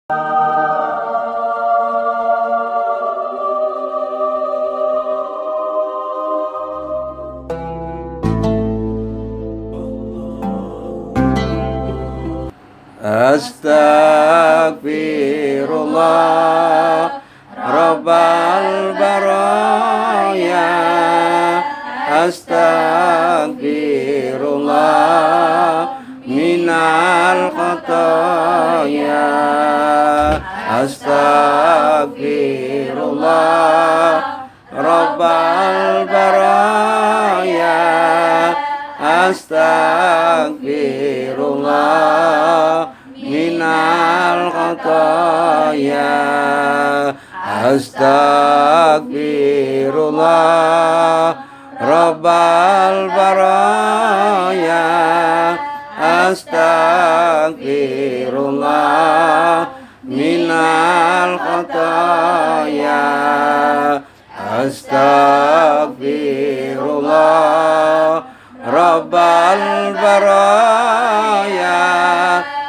Astaghfirullah Rabbal baraya. Astaghfirullah minal khataya. Astaghfirullah Rabbal baraya. Astaghfirullah minal khataya. Astaghfirullah Rabbal baraya. Astaghfirullah minal khataya. Astaghfirullah Rabbal baraya.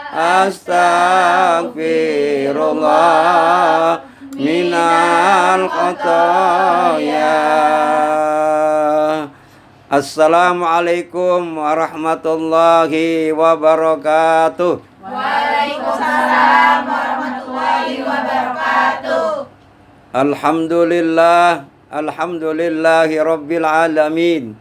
Astaghfirullah minal khataya. Assalamualaikum warahmatullahi wabarakatuh. Waalaikumsalam warahmatullahi wabarakatuh. Alhamdulillahi rabbil alamin.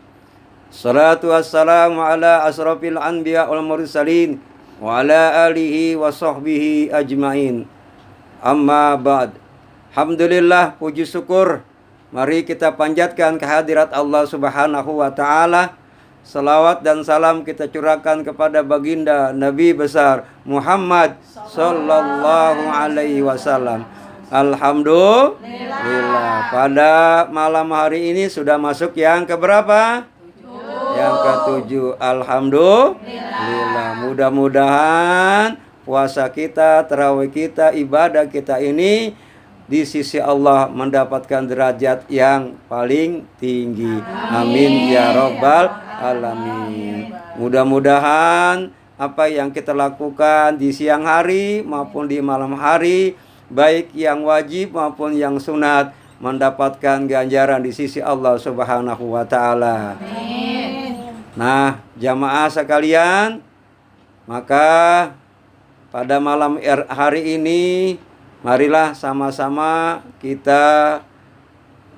Salatu wassalamu ala asrafil anbiya wal mursalin wa ala alihi wa sahbihi ajmain. Amma ba'd. Alhamdulillah, puji syukur mari kita panjatkan kehadirat Allah Subhanahu wa taala. Salawat dan salam kita curahkan kepada baginda Nabi besar Muhammad sallallahu alaihi wasallam. Alhamdulillah, pada malam hari ini sudah masuk yang keberapa? Yang ketujuh. Alhamdulillah. Mudah-mudahan puasa kita, tarawih kita, ibadah kita ini di sisi Allah mendapatkan derajat yang paling tinggi. Amin ya rabbal alamin. Mudah-mudahan apa yang kita lakukan di siang hari maupun di malam hari, baik yang wajib maupun yang sunat, mendapatkan ganjaran di sisi Allah Subhanahu wa taala. Nah, jamaah sekalian, maka pada malam hari ini marilah sama-sama kita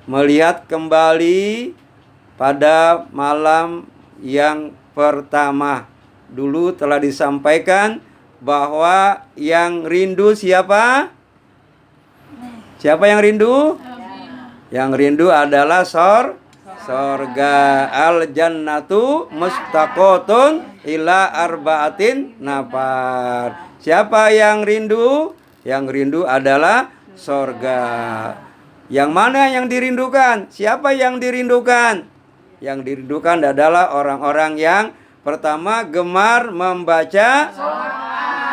melihat kembali pada malam yang pertama. Dulu telah disampaikan bahwa yang rindu siapa? Siapa yang rindu? Yang rindu adalah sorga. Al-jannatu mustaqotun ila arba'atin nafar. Siapa yang rindu? Yang rindu adalah sorga. Yang mana yang dirindukan? Siapa yang dirindukan? Yang dirindukan adalah orang-orang yang pertama gemar membaca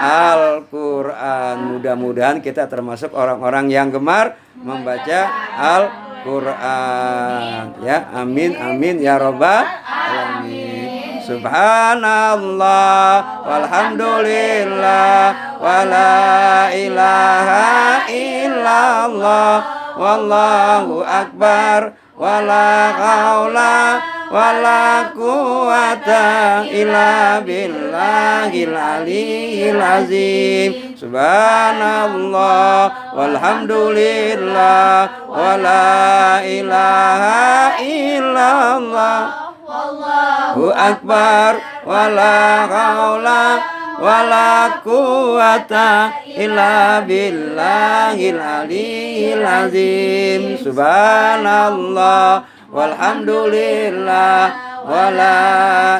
Al-Quran. Mudah-mudahan kita termasuk orang-orang yang gemar membaca Al-Quran. Ya, amin, amin ya rabbal alamin. Subhanallah walhamdulillah wala ilaha illallah wallahu akbar wala haula wala quwata illa billahil aliyyil azim. Subhanallah walhamdulillah wala ilaha illallah wallahu akbar wala haula wala quwata illa billahil aliyyil azim. Subhanallah walhamdulillah wala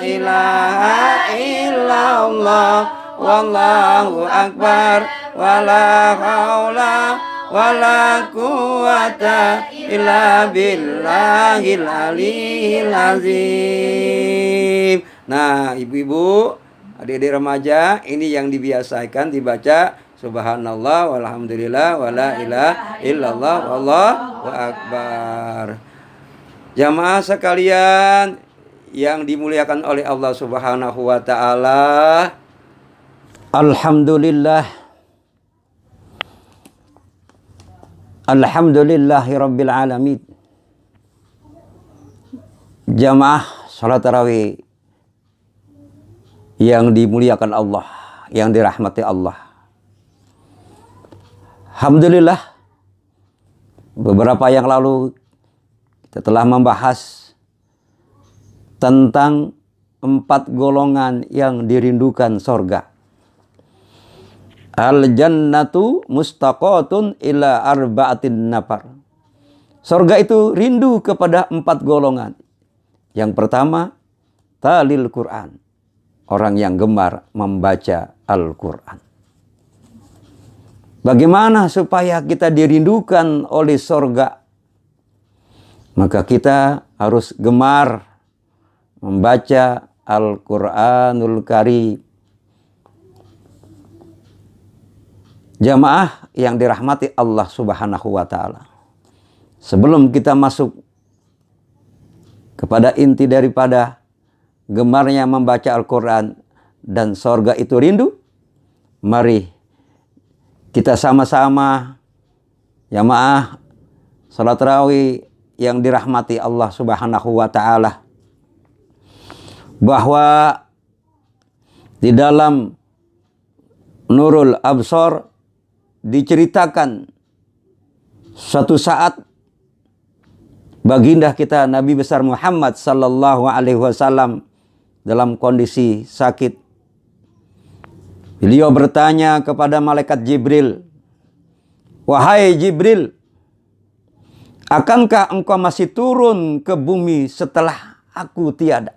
ilaha illallah wallahu akbar wala haula wala quwata illa billahil aliyyil azim. Nah, ibu-ibu, adik-adik remaja, ini yang dibiasakan dibaca subhanallah walhamdulillah wala ilaha illallah wallahu akbar. Jamaah sekalian yang dimuliakan oleh Allah Subhanahu wa taala, alhamdulillah Alhamdulillahi Rabbil Alamin. Jamaah salat tarawih yang dimuliakan Allah, yang dirahmati Allah. Alhamdulillah, beberapa yang lalu kita telah membahas tentang 4 golongan yang dirindukan sorga. Al-jannatu mustaqatun ila arba'atin nafar. Sorga itu rindu kepada 4 golongan. Yang pertama, talil Quran. Orang yang gemar membaca Al-Quran. Bagaimana supaya kita dirindukan oleh sorga? Maka kita harus gemar membaca Al-Quranul Karim. Jamaah yang dirahmati Allah Subhanahu wa Ta'ala. Sebelum kita masuk kepada inti daripada gemarnya membaca Al-Quran dan sorga itu rindu, mari kita sama-sama jamaah salat tarawih yang dirahmati Allah Subhanahu wa Ta'ala, bahwa di dalam Nurul Absar diceritakan suatu saat baginda kita Nabi besar Muhammad sallallahu alaihi wasallam dalam kondisi sakit. Beliau bertanya kepada malaikat Jibril, "Wahai Jibril, akankah engkau masih turun ke bumi setelah aku tiada?"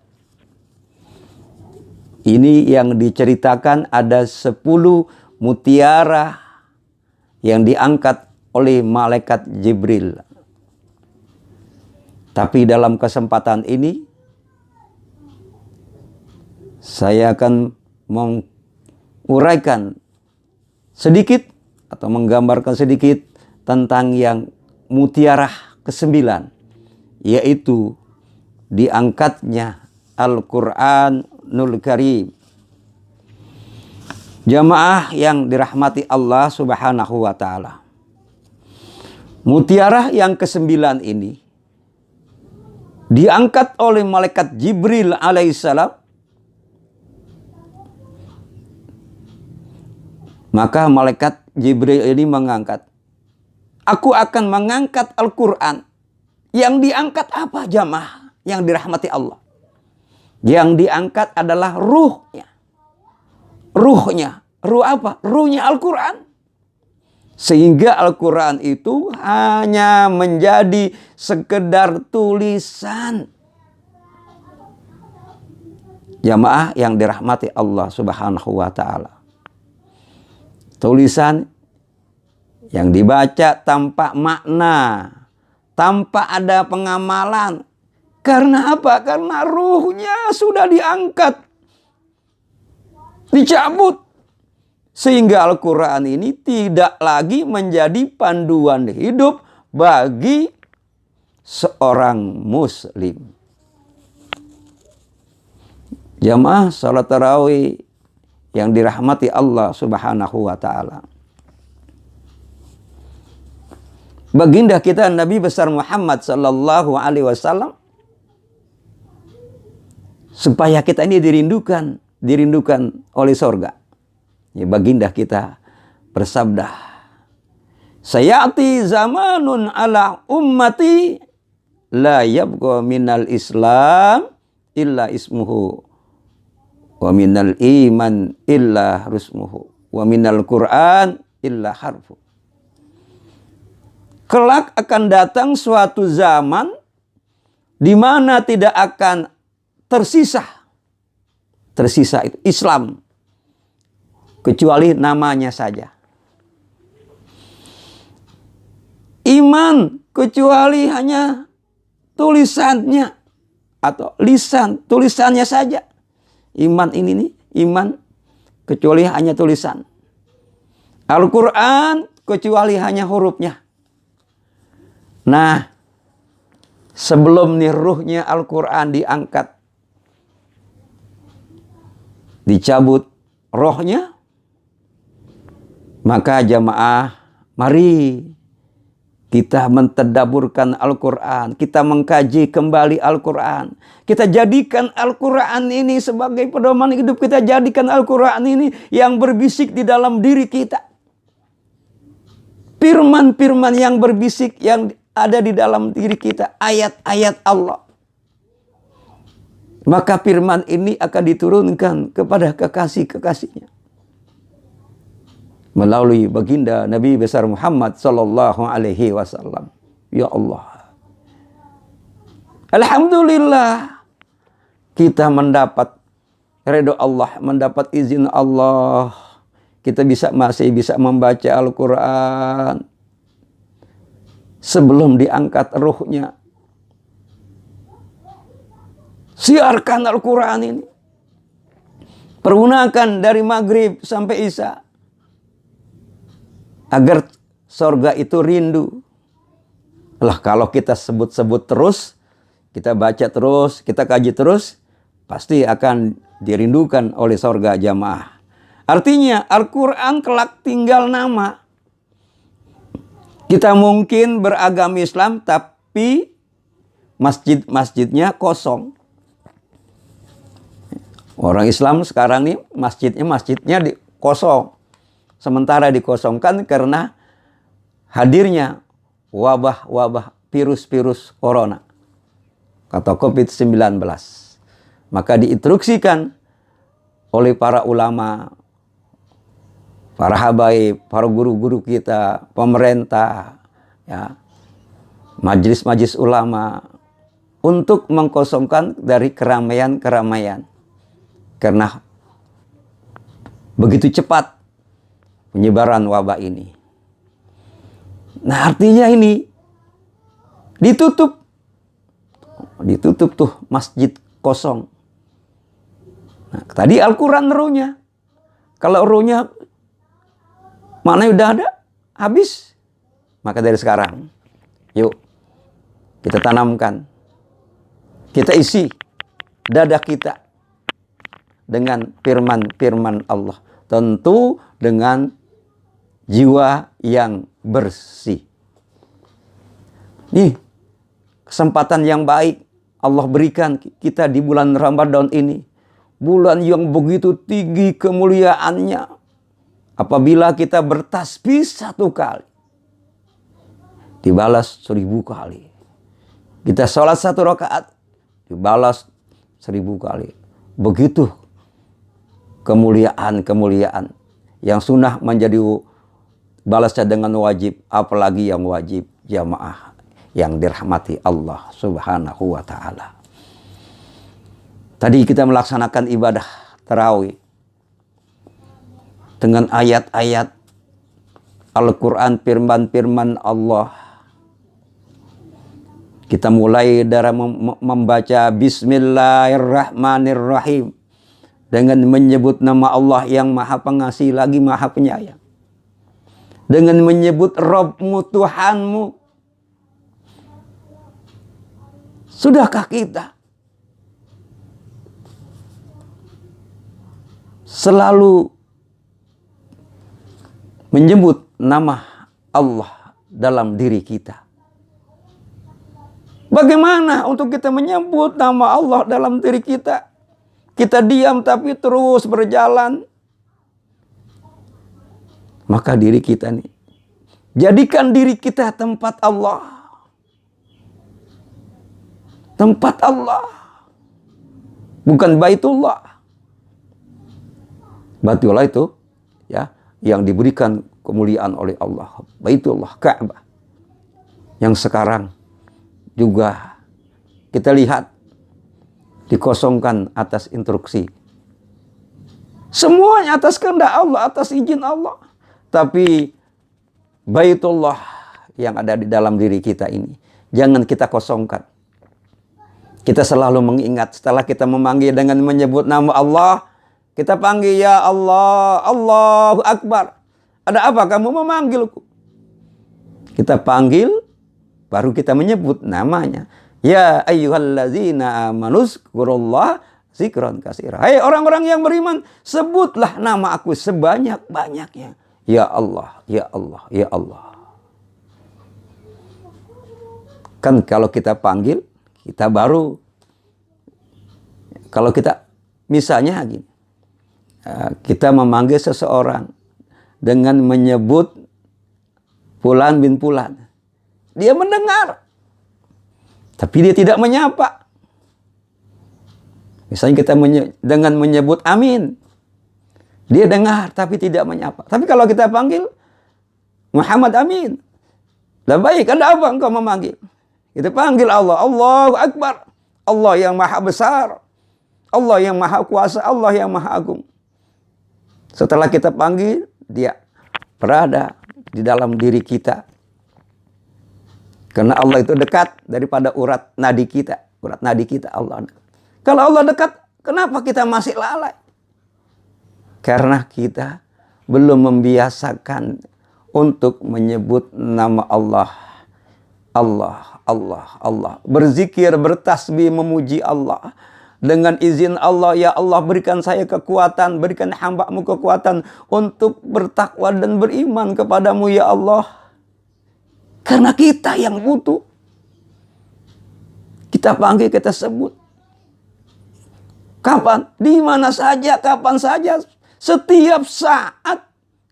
Ini yang diceritakan ada 10 mutiara yang diangkat oleh malaikat Jibril. Tapi dalam kesempatan ini saya akan menguraikan sedikit atau menggambarkan sedikit tentang yang mutiara ke-9, yaitu diangkatnya Al-Quranul Karim. Jamaah yang dirahmati Allah Subhanahu wa Ta'ala. Mutiara yang ke-9 ini diangkat oleh malaikat Jibril alaihissalam. Maka malaikat Jibril ini mengangkat, "Aku akan mengangkat Al-Quran." Yang diangkat apa jamaah yang dirahmati Allah? Yang diangkat adalah ruhnya. Ruhnya. Ruh apa? Ruhnya Al-Quran. Sehingga Al-Quran itu hanya menjadi sekedar tulisan. Jamaah yang dirahmati Allah Subhanahu wa Ta'ala. Tulisan yang dibaca tanpa makna, tanpa ada pengamalan. Karena apa? Karena ruhnya sudah diangkat, dicabut. Sehingga Al-Quran ini tidak lagi menjadi panduan hidup bagi seorang muslim. Jamaah salat tarawih yang dirahmati Allah Subhanahu wa Ta'ala. Baginda kita Nabi besar Muhammad sallallahu alaihi wasallam, supaya kita ini dirindukan oleh sorga. Ya, baginda kita bersabda, "Sayati zamanun ala ummati la yabqa minal Islam illa ismuhu, wa minal iman illa rusmuhu, wa minal Qur'an illa harfu." Kelak akan datang suatu zaman di mana tidak akan tersisa itu Islam kecuali namanya saja. Iman kecuali hanya tulisannya atau lisan, tulisannya saja. Iman ini nih, iman kecuali hanya tulisan. Al-Quran kecuali hanya hurufnya. Nah, sebelum nih ruhnya Al-Quran diangkat, dicabut rohnya, maka jamaah mari Kita mentadaburkan Al-Quran. Kita mengkaji kembali Al-Quran. Kita jadikan Al-Quran ini sebagai pedoman hidup. Kita jadikan Al-Quran ini yang berbisik di dalam diri kita. Firman-firman yang berbisik yang ada di dalam diri kita. Ayat-ayat Allah. Maka firman ini akan diturunkan kepada kekasih-kekasihnya. Melalui baginda Nabi besar Muhammad sallallahu alaihi wasallam. Ya Allah. Alhamdulillah kita mendapat ridho Allah, mendapat izin Allah. Kita masih bisa membaca Al-Quran sebelum diangkat ruhnya. Siarkan Al-Quran ini. Pergunakan dari maghrib sampai isya. Agar sorga itu rindu. Lah kalau kita sebut-sebut terus, kita baca terus, kita kaji terus, pasti akan dirindukan oleh sorga jamaah. Artinya Al-Quran kelak tinggal nama. Kita mungkin beragama Islam tapi masjidnya kosong. Orang Islam sekarang ini masjidnya kosong. Sementara dikosongkan karena hadirnya wabah virus corona atau COVID-19. Maka diinstruksikan oleh para ulama, para habaib, para guru-guru kita, pemerintah, ya, majelis-majelis ulama untuk mengkosongkan dari keramaian-keramaian. Karena begitu cepat penyebaran wabah ini. Nah, artinya ini ditutup tuh masjid kosong. Nah, tadi Al-Quran ruhnya. Kalau ruhnya mana udah ada, habis. Maka dari sekarang, yuk kita tanamkan, kita isi dada kita dengan firman-firman Allah. Tentu dengan jiwa yang bersih. Nih, kesempatan yang baik Allah berikan kita di bulan Ramadan ini. Bulan yang begitu tinggi kemuliaannya. Apabila kita bertasbih 1 kali, dibalas 1000 kali. Kita sholat 1 rakaat, dibalas 1000 kali. Begitu kemuliaan yang sunnah menjadi balasnya dengan wajib, apalagi yang wajib jamaah yang dirahmati Allah Subhanahu wa ta'ala. Tadi kita melaksanakan ibadah tarawih dengan ayat-ayat Al-Quran, firman-firman Allah. Kita mulai dari membaca Bismillahirrahmanirrahim dengan menyebut nama Allah yang Maha Pengasih lagi Maha Penyayang. Dengan menyebut Rabbmu, Tuhanmu. Sudahkah kita selalu menyebut nama Allah dalam diri kita? Bagaimana untuk kita menyebut nama Allah dalam diri kita? Kita diam tapi terus berjalan. Maka diri kita nih, jadikan diri kita tempat Allah. Tempat Allah. Bukan Baitullah. Baitullah itu ya yang diberikan kemuliaan oleh Allah. Baitullah, Ka'bah. Yang sekarang juga kita lihat dikosongkan atas instruksi. Semuanya atas kehendak Allah, atas izin Allah. Tapi Baitullah yang ada di dalam diri kita ini, jangan kita kosongkan. Kita selalu mengingat setelah kita memanggil dengan menyebut nama Allah, kita panggil ya Allah, Allahu Akbar. Ada apa kamu memanggilku? Kita panggil, baru kita menyebut namanya. Ya ayyuhallazina amanu zkurullaha zikran katsira. Hai orang-orang yang beriman, sebutlah nama aku sebanyak-banyaknya. Ya Allah, ya Allah, ya Allah. Kan kalau kita panggil, kita baru. Kalau kita, misalnya gini, kita memanggil seseorang dengan menyebut Fulan bin Fulan. Dia mendengar, tapi dia tidak menyapa. Misalnya kita dengan menyebut Amin. Dia dengar, tapi tidak menyapa. Tapi kalau kita panggil Muhammad Amin. Lah baik, ada apa engkau memanggil? Kita panggil Allah. Allahu Akbar. Allah yang maha besar. Allah yang maha kuasa. Allah yang maha agung. Setelah kita panggil, dia berada di dalam diri kita. Karena Allah itu dekat daripada urat nadi kita. Urat nadi kita Allah. Kalau Allah dekat, kenapa kita masih lalai? Karena kita belum membiasakan untuk menyebut nama Allah. Allah, Allah, Allah. Berzikir, bertasbih, memuji Allah. Dengan izin Allah, ya Allah berikan saya kekuatan, berikan hamba-Mu kekuatan untuk bertakwa dan beriman kepadamu ya Allah. Karena kita yang butuh. Kita panggil, kita sebut. Kapan? Di mana saja, kapan saja. Setiap saat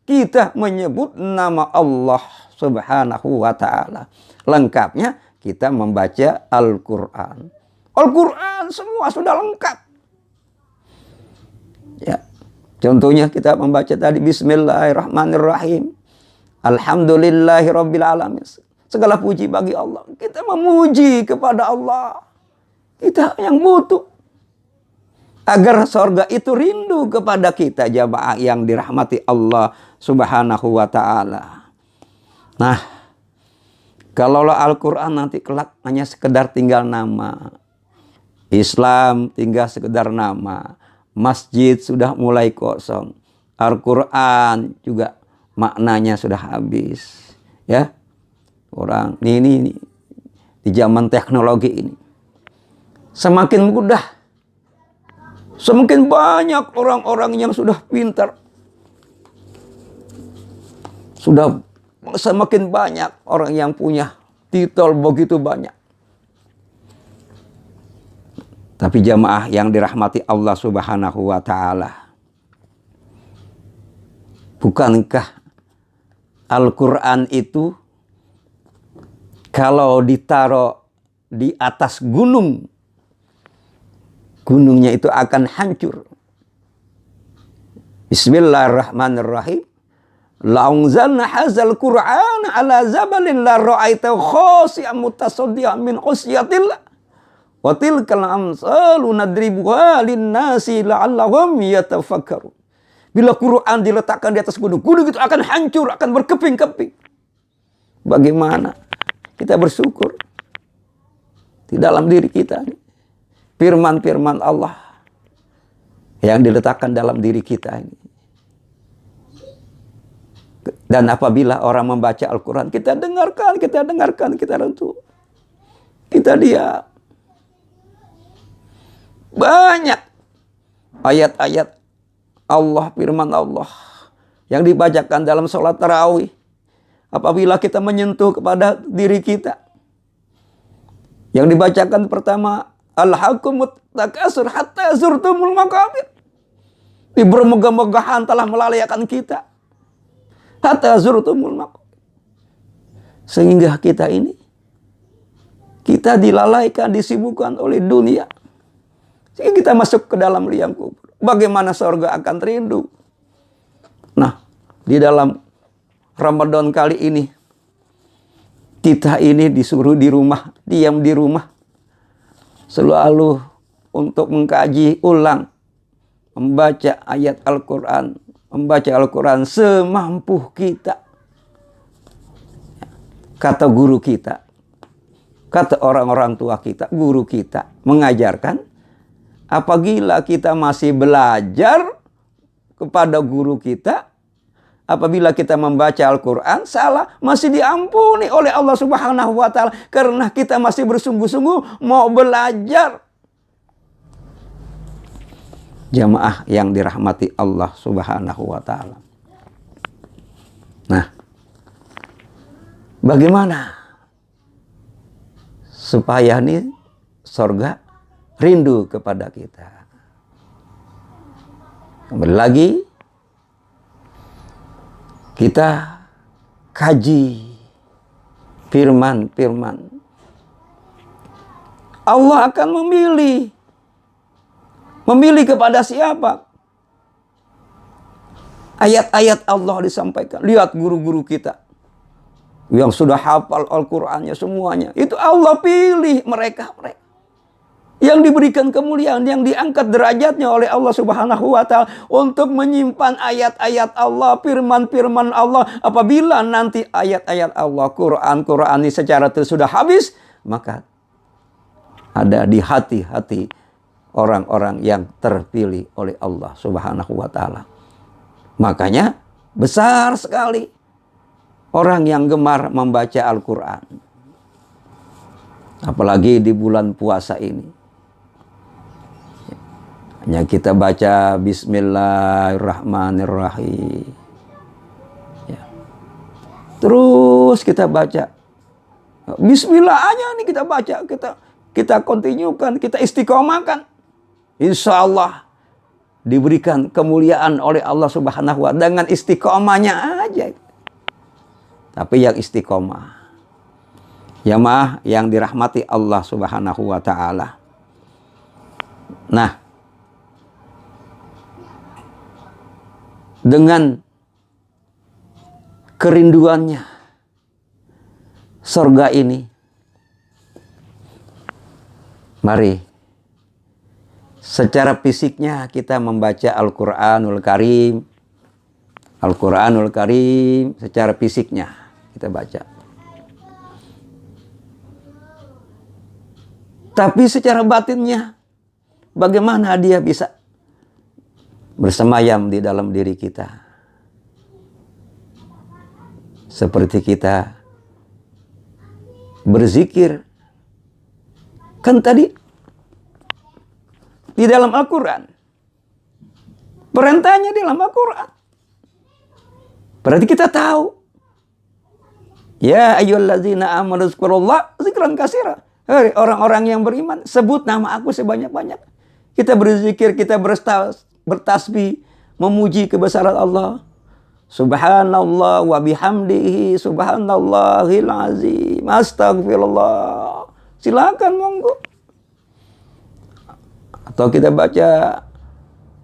kita menyebut nama Allah Subhanahu wa ta'ala. Lengkapnya kita membaca Al-Quran. Al-Quran semua sudah lengkap. Ya. Contohnya kita membaca tadi Bismillahirrahmanirrahim. Alhamdulillahirabbil alamin. Segala puji bagi Allah. Kita memuji kepada Allah. Kita yang butuh. Agar sorga itu rindu kepada kita, jamaah yang dirahmati Allah Subhanahu wa ta'ala. Nah, kalau Al-Quran nanti kelak hanya sekedar tinggal nama. Islam tinggal sekedar nama. Masjid sudah mulai kosong. Al-Quran juga maknanya sudah habis. Ya, orang ini di zaman teknologi ini semakin mudah, semakin banyak orang-orang yang sudah pintar, sudah semakin banyak orang yang punya titel begitu banyak. Tapi jamaah yang dirahmati Allah Subhanahu wa ta'ala, bukankah Al-Quran itu kalau ditaruh di atas gunung, gunungnya itu akan hancur. Bismillahirrahmanirrahim. La'unzalna hazal Qur'an ala zabalin la ra'aita khasi'an mutasaddian min khusyatillah. Wa tilkal amsalu nadribuha lin-nasi la'allahum yatafakkarun. Bila Quran diletakkan di atas gunung, gunung itu akan hancur, akan berkeping-keping. Bagaimana kita bersyukur di dalam diri kita? Firman-firman Allah yang diletakkan dalam diri kita ini. Dan apabila orang membaca Al-Quran, kita dengarkan, kita rentu. Kita diam. Banyak ayat-ayat Allah, firman Allah yang dibacakan dalam sholat tarawih. Apabila kita menyentuh kepada diri kita, yang dibacakan pertama, Al-hakumut takasur hatta zurtumul maqabir. Di bermegah-megahan telah melalayakan kita. Hatta zurtumul maqabir. Sehingga kita ini, kita dilalaikan, disibukkan oleh dunia. Sehingga kita masuk ke dalam liang kubur. Bagaimana surga akan rindu. Nah, di dalam Ramadan kali ini, kita ini disuruh di rumah, diam di rumah. Selalu untuk mengkaji ulang, membaca ayat Al-Quran, membaca Al-Quran semampu kita. Kata guru kita, kata orang-orang tua kita, guru kita mengajarkan, apabila kita masih belajar kepada guru kita, apabila kita membaca Al-Quran salah, masih diampuni oleh Allah Subhanahu wa ta'ala. Karena kita masih bersungguh-sungguh mau belajar. Jamaah yang dirahmati Allah Subhanahu wa ta'ala. Nah, bagaimana supaya nih surga rindu kepada kita. Kembali lagi kita kaji firman-firman. Allah akan memilih. Memilih kepada siapa? Ayat-ayat Allah disampaikan. Lihat guru-guru kita yang sudah hafal Al-Qur'annya semuanya. Itu Allah pilih mereka. Yang diberikan kemuliaan, yang diangkat derajatnya oleh Allah Subhanahu wa Ta'ala untuk menyimpan ayat-ayat Allah, firman-firman Allah. Apabila nanti ayat-ayat Allah, Quran ini secara sudah habis, maka ada di hati-hati orang-orang yang terpilih oleh Allah Subhanahu wa Ta'ala. Makanya besar sekali orang yang gemar membaca Al-Quran. Apalagi di bulan puasa ini. Hanya kita baca Bismillahirrahmanirrahim. Ya. Terus kita baca. Bismillah aja nih kita baca. Kita kontinukan, kita istiqomahkan. Insya Allah diberikan kemuliaan oleh Allah Subhanahu wa Ta'ala dengan istiqomahnya aja. Tapi yang istiqomah, jamaah yang dirahmati Allah Subhanahu wa Ta'ala. Nah, dengan kerinduannya surga ini, mari secara fisiknya kita membaca Al-Quranul Karim. Al-Quranul Karim secara fisiknya kita baca. Tapi secara batinnya, bagaimana dia bisa bersemayam di dalam diri kita? Seperti kita berzikir. Kan tadi di dalam Al-Quran. Perintahnya di dalam Al-Quran. Berarti kita tahu. Ya ayyuhallazina amanu dzkurullah dzikran katsira. Hei orang-orang yang beriman, sebut nama aku sebanyak-banyak. Kita berzikir, kita bertasbih, memuji kebesaran Allah. Subhanallah wa bihamdihi subhanallahil azim. Astagfirullah. Silakan monggo. Atau kita baca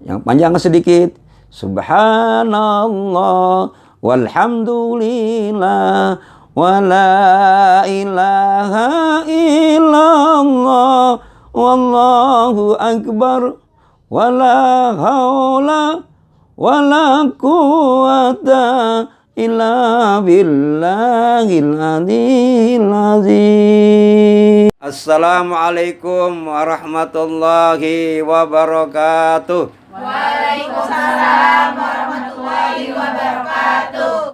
yang panjang sedikit. Subhanallah walhamdulillah wa la ilaha illallah wallahu akbar wa la haula wa la quwata illa billahil aliyyil azim. Assalamualaikum warahmatullahi wabarakatuh. Waalaikumsalam warahmatullahi wabarakatuh.